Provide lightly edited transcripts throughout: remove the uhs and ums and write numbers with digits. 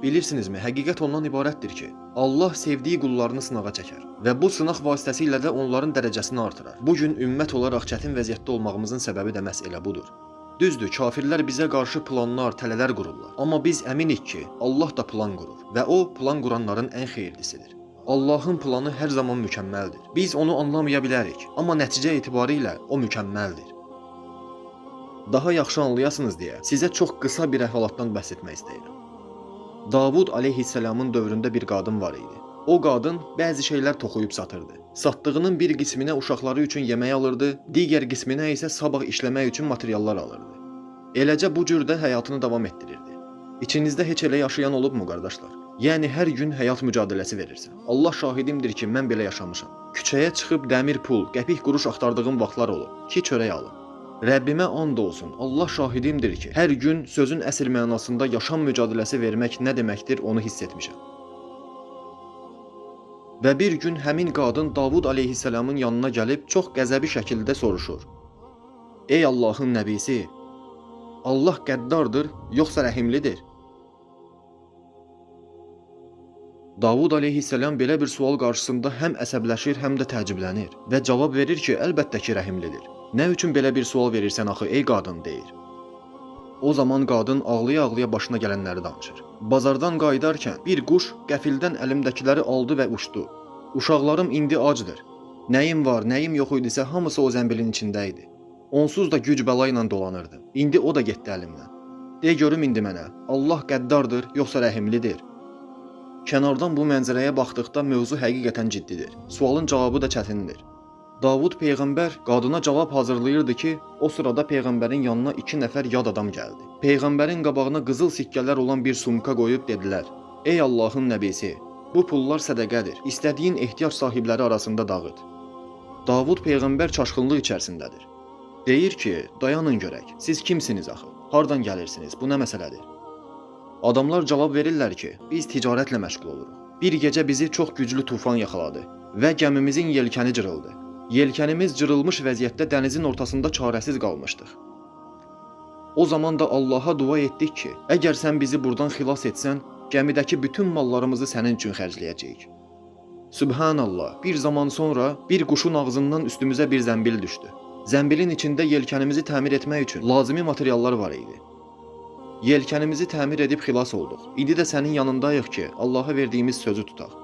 Bilirsinizmi, həqiqət ondan ibarətdir ki, Allah sevdiyi qullarını sınağa çəkər və bu sınaq vasitəsilə də onların dərəcəsini artırar. Bu gün ümmət olaraq çətin vəziyyətdə olmağımızın səbəbi də məhz elə budur. Düzdür, kafirlər bizə qarşı planlar, tələlər qururlar. Amma biz əminik ki, Allah da plan qurur və o, plan quranların ən xeyirlisidir. Allahın planı hər zaman mükəmməldir. Biz onu anlamaya bilərik, amma nəticə etibarilə o mükəmməldir. Daha yaxşı anlayasınız deyə sizə çox qısa bir əhvalatdan bəhs etmək istəyirəm. Davud aleyhisselamın dövründə bir qadın var idi. O qadın bəzi şeylər toxuyub satırdı. Satdığının bir qisminə uşaqları üçün yemək alırdı, digər qisminə isə sabah işləmək üçün materiallar alırdı. Eləcə bu cürdə həyatını davam etdirirdi. İçinizdə heç elə yaşayan olubmu qardaşlar? Yəni hər gün həyat mücadiləsi verirsən. Allah şahidimdir ki, mən belə yaşamışam. Küçəyə çıxıb dəmir pul, qəpik quruş axtardığım vaxtlar olub ki, çörək alım. Rəbbimə and olsun, Allah şahidimdir ki, hər gün sözün əsl mənasında yaşam mücadiləsi vermək nə deməkdir, onu hiss etmişəm. Və bir gün həmin qadın Davud aleyhisselamın yanına gəlib çox qəzəbi şəkildə soruşur. Ey Allahın nəbisi, Allah qəddardır, yoxsa rəhimlidir? Davud aleyhisselam belə bir sual qarşısında həm əsəbləşir, həm də təəccüblənir və cavab verir ki, əlbəttə ki, rəhimlidir. Nə üçün belə bir sual verirsən axı, ey qadın, deyir. O zaman qadın ağlaya-ağlaya başına gələnləri danışır. Bazardan qayıdarkən bir quş qəfildən əlimdəkiləri aldı və uçdu. Uşaqlarım indi acdır. Nəyim var, nəyim yox idisə hamısı o zəmbilin içində idi. Onsuz da güc bəla ilə dolanırdım. İndi o da getdi əlimdən. De görüm indi mənə, Allah qəddardır, yoxsa rəhimlidir? Kənardan bu mənzərəyə baxdıqda mövzu həqiqətən ciddidir. Sualın cavabı da çətindir. Davud Peyğəmbər qadına cavab hazırlayırdı ki, o sırada Peyğəmbərin yanına 2 nəfər yad adam gəldi. Peyğəmbərin qabağına qızıl sikkələr olan bir sumka qoyub dedilər, ey Allahın nəbisi, bu pullar sədəqədir, istədiyin ehtiyac sahibləri arasında dağıt. Davud Peyğəmbər çaşqınlıq içərisindədir. Deyir ki, dayanın görək, siz kimsiniz axı, hardan gəlirsiniz, bu nə məsələdir? Adamlar cavab verirlər ki, biz ticarətlə məşğul oluruq. Bir gecə bizi çox güclü tufan yaxaladı və gəmimizin yelkəni cırıldı. Yelkənimiz cırılmış vəziyyətdə dənizin ortasında çarəsiz qalmışdıq. O zaman da Allaha dua etdik ki, əgər sən bizi buradan xilas etsən, gəmidəki bütün mallarımızı sənin üçün xərcləyəcəyik. Sübhanallah, bir zaman sonra bir quşun ağzından üstümüzə bir zəmbil düşdü. Zəmbilin içində yelkənimizi təmir etmək üçün lazımi materiallar var idi. Yelkənimizi təmir edib xilas olduq. İndi də sənin yanındayıq ki, Allaha verdiyimiz sözü tutaq.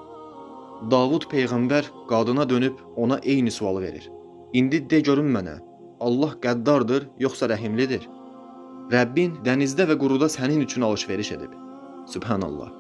Davud Peyğəmbər qadına dönüb ona eyni sualı verir. İndi de görün mənə, Allah qəddardır, yoxsa rəhimlidir? Rəbbin dənizdə və quruda sənin üçün alış-veriş edib. Sübhanallah.